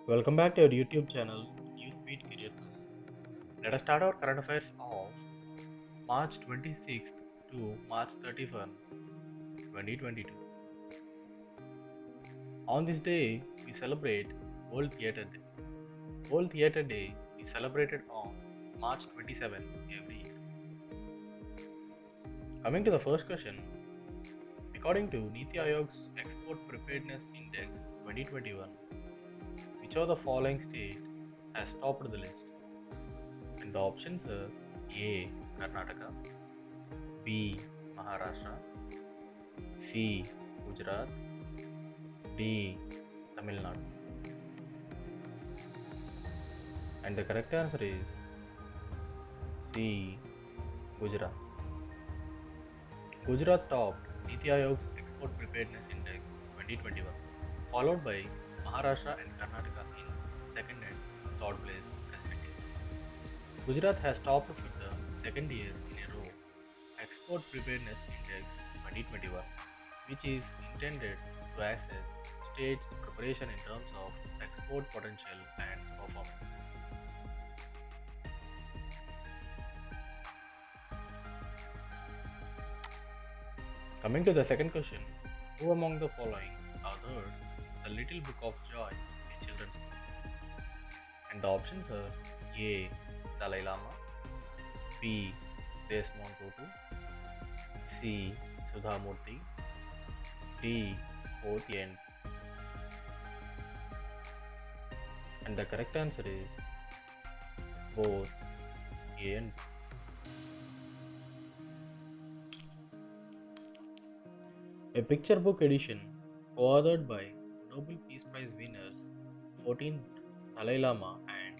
Welcome back to our YouTube channel, Newsfeed Career Plus. Let us start our current affairs of March 26th to March 31st, 2022. On this day, we celebrate World Theatre Day. World Theatre Day is celebrated on March 27 every year. Coming to the first question, according to Niti Aayog's Export Preparedness Index 2021, which of the following state has topped the list? And the options are A. Karnataka, B. Maharashtra, C. Gujarat, D. Tamil Nadu. And the correct answer is C. Gujarat. Gujarat topped Niti Aayog's Export Preparedness Index 2021, followed by Maharashtra and Karnataka in second and third place respectively. Gujarat has topped for the second year in a row Export Preparedness Index 2021, which is intended to assess states' preparation in terms of export potential and performance. Coming to the second question, who among the following authored The Little Book of Joy, a children's book? And the options are A. Dalai Lama, B. Desmond Tutu, C. Sudha Murthy, D. Ho Tien. And the correct answer is both A and B. A picture book edition co-authored by Nobel Peace Prize winners 14th Dalai Lama and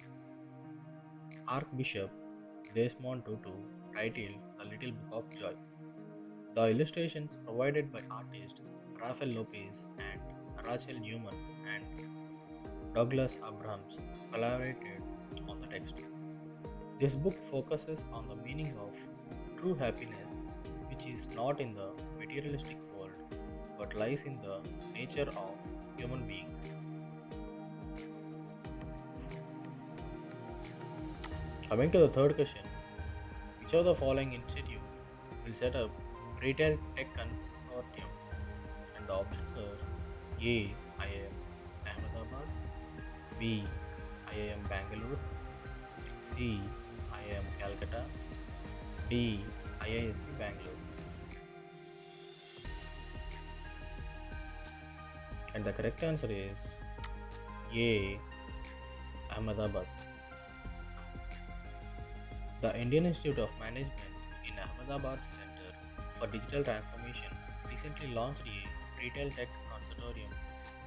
Archbishop Desmond Tutu titled The Little Book of Joy. The illustrations provided by artists Rafael Lopez and Rachel Newman and Douglas Abrams collaborated on the text. This book focuses on the meaning of true happiness, which is not in the materialistic world but lies in the nature of human beings. Coming to the third question, which of the following institute will set up Retail Tech Consortium? And the options are A. IIM Ahmedabad, B. IIM Bangalore, C. IIM Calcutta, D. IISc Bangalore. And the correct answer is A. Ahmedabad. The Indian Institute of Management in Ahmedabad Center for Digital Transformation recently launched a retail tech consortium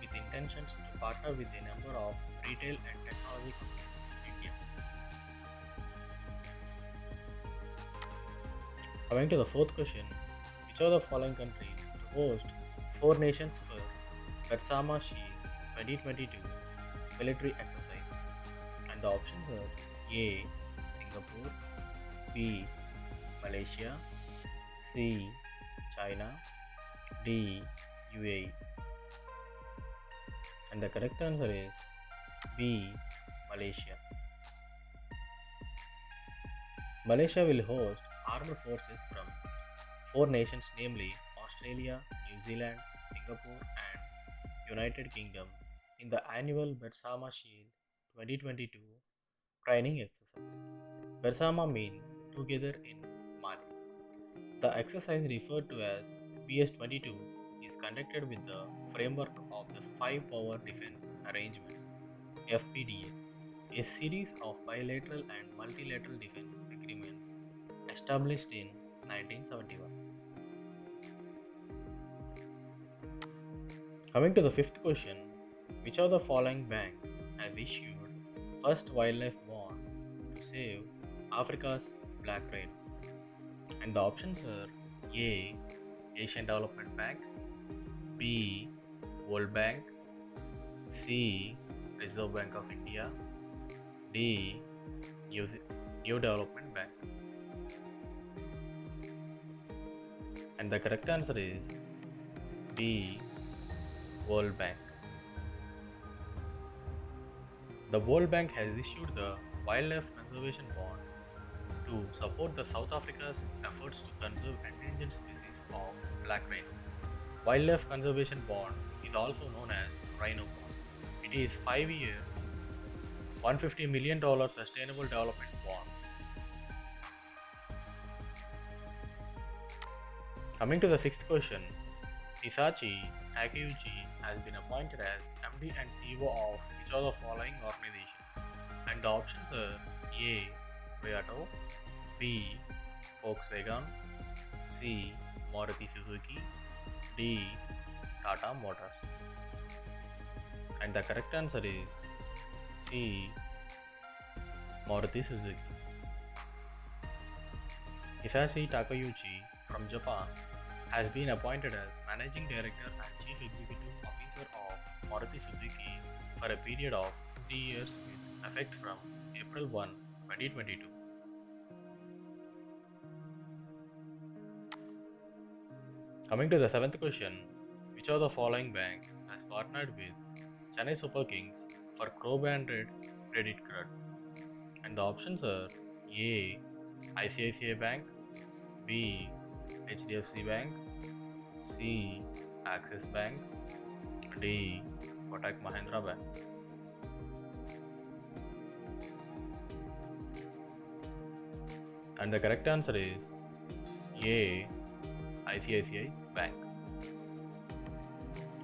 with intentions to partner with a number of retail and technology companies in India. Coming to the fourth question, which of the following countries to host Four Nations First Bersama Shield 2022 military exercise? And the options are A. Singapore, B. Malaysia, C. China, D. UAE. And the correct answer is B. Malaysia. Malaysia will host armed forces from four nations, namely Australia, New Zealand, Singapore, and United Kingdom, in the annual Bersama Shield 2022 training exercise. Bersama means together in Mali. The exercise referred to as BS-22 is conducted with the framework of the Five Power Defense Arrangements (FPDA), a series of bilateral and multilateral defense agreements established in 1971. Coming to the fifth question, which of the following bank has issued first wildlife bond to save Africa's black rhino? And the options are A. Asian Development Bank, B. World Bank, C. Reserve Bank of India, D. New Development Bank. And the correct answer is B. World Bank. The World Bank has issued the Wildlife Conservation Bond to support the South Africa's efforts to conserve endangered species of black rhino. Wildlife Conservation Bond is also known as Rhino Bond. It is 5-year, $150 million sustainable development bond. Coming to the sixth question, Hisashi Takeuchi has been appointed as MD and CEO of which of the following organization? And the options are A. Toyota, B. Volkswagen, C. Maruti Suzuki, D. Tata Motors. And the correct answer is C. Maruti Suzuki. Hisashi Takeuchi from Japan has been appointed as Managing Director and Chief Executive Officer of Maruti Suzuki for a period of 3 years with effect from April 1, 2022. Coming to the seventh question, which of the following bank has partnered with Chennai Super Kings for co-branded credit card? And the options are A. ICICI Bank, B. HDFC Bank, C. Axis Bank, D. Kotak Mahindra Bank. And the correct answer is A. ICICI Bank.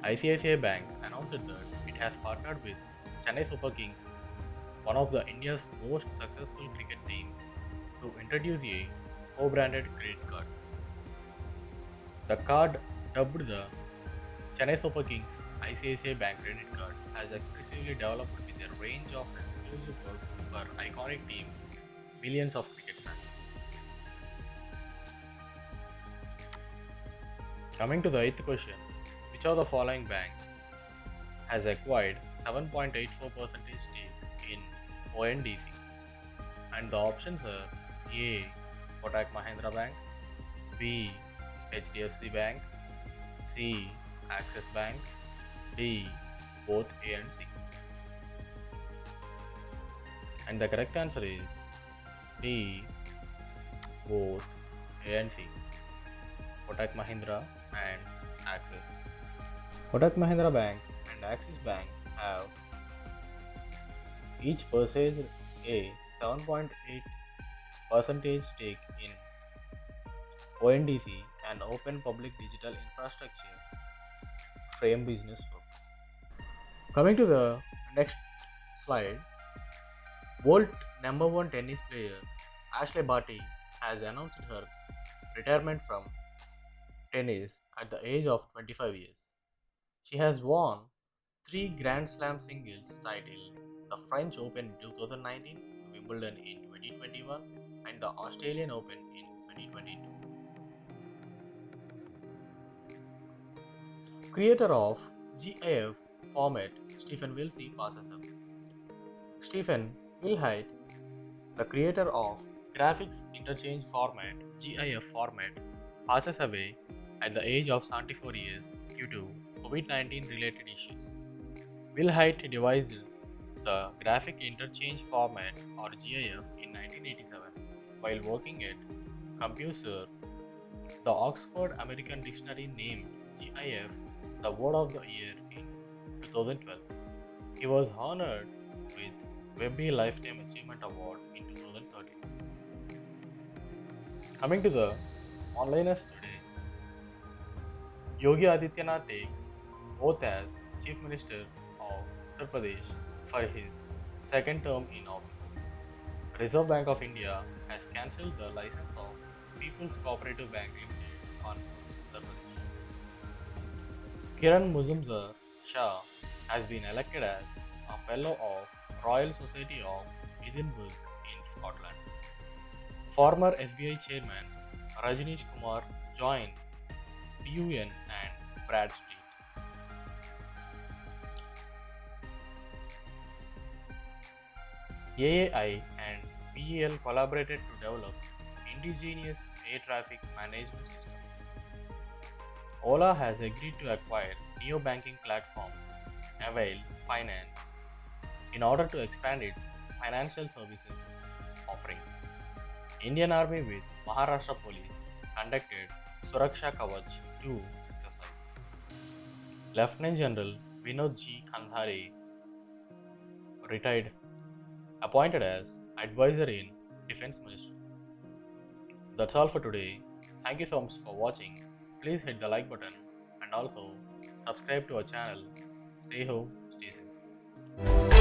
ICICI Bank announced that it has partnered with Chennai Super Kings, one of the India's most successful cricket teams, to introduce a co-branded credit card. The card, dubbed the Chennai Super Kings ICICI Bank credit card, has exclusively developed with a range of exclusive perks for iconic teams, millions of cricket fans. Coming to the eighth question, which of the following banks has acquired 7.84% stake in ONDC? And the options are A. Kotak Mahindra Bank, B. HDFC Bank, C. Axis Bank, D. Both A and C. And the correct answer is D. Both A and C. Kotak Mahindra and Axis. Kotak Mahindra Bank and Axis Bank have each purchased a 7.8% stake in ONDC, an open public digital infrastructure frame business group. Coming to the next slide, world number one tennis player Ashley Barty has announced her retirement from tennis at the age of 25 years. She has won 3 Grand Slam singles titles, the French Open in 2019, Wimbledon in 2021, and the Australian Open in 2022. Creator of GIF format Stephen Wilsey passes away. Stephen Wilhite, the creator of graphics interchange format GIF format, passes away at the age of 74 years due to COVID-19 related issues. Wilhite devised the graphic interchange format or GIF in 1987 while working at Compuser. The Oxford American Dictionary named GIF the word of the year in 2012. He was honored with Webby Lifetime Achievement Award in 2013. Coming to the onliners today, Yogi Adityanath takes oath as Chief Minister of Uttar Pradesh for his second term in office. Reserve Bank of India has cancelled the license of People's Cooperative Bank Limited on Uttar Pradesh. Kiran Mazumdar Shah has been elected as a Fellow of Royal Society of Edinburgh in Scotland. Former SBI Chairman Rajneesh Kumar joins TUN and Bradstreet. AAI and PEL collaborated to develop indigenous air traffic management system. Ola has agreed to acquire neobanking platform Avail Finance in order to expand its financial services offering. Indian Army with Maharashtra Police conducted Suraksha Kavach 2 exercise. Lieutenant General Vinod G. Kandhari, retired, appointed as advisor in Defense Ministry. That's all for today. Thank you so much for watching. Please hit the like button and also subscribe to our channel. Stay home, stay safe.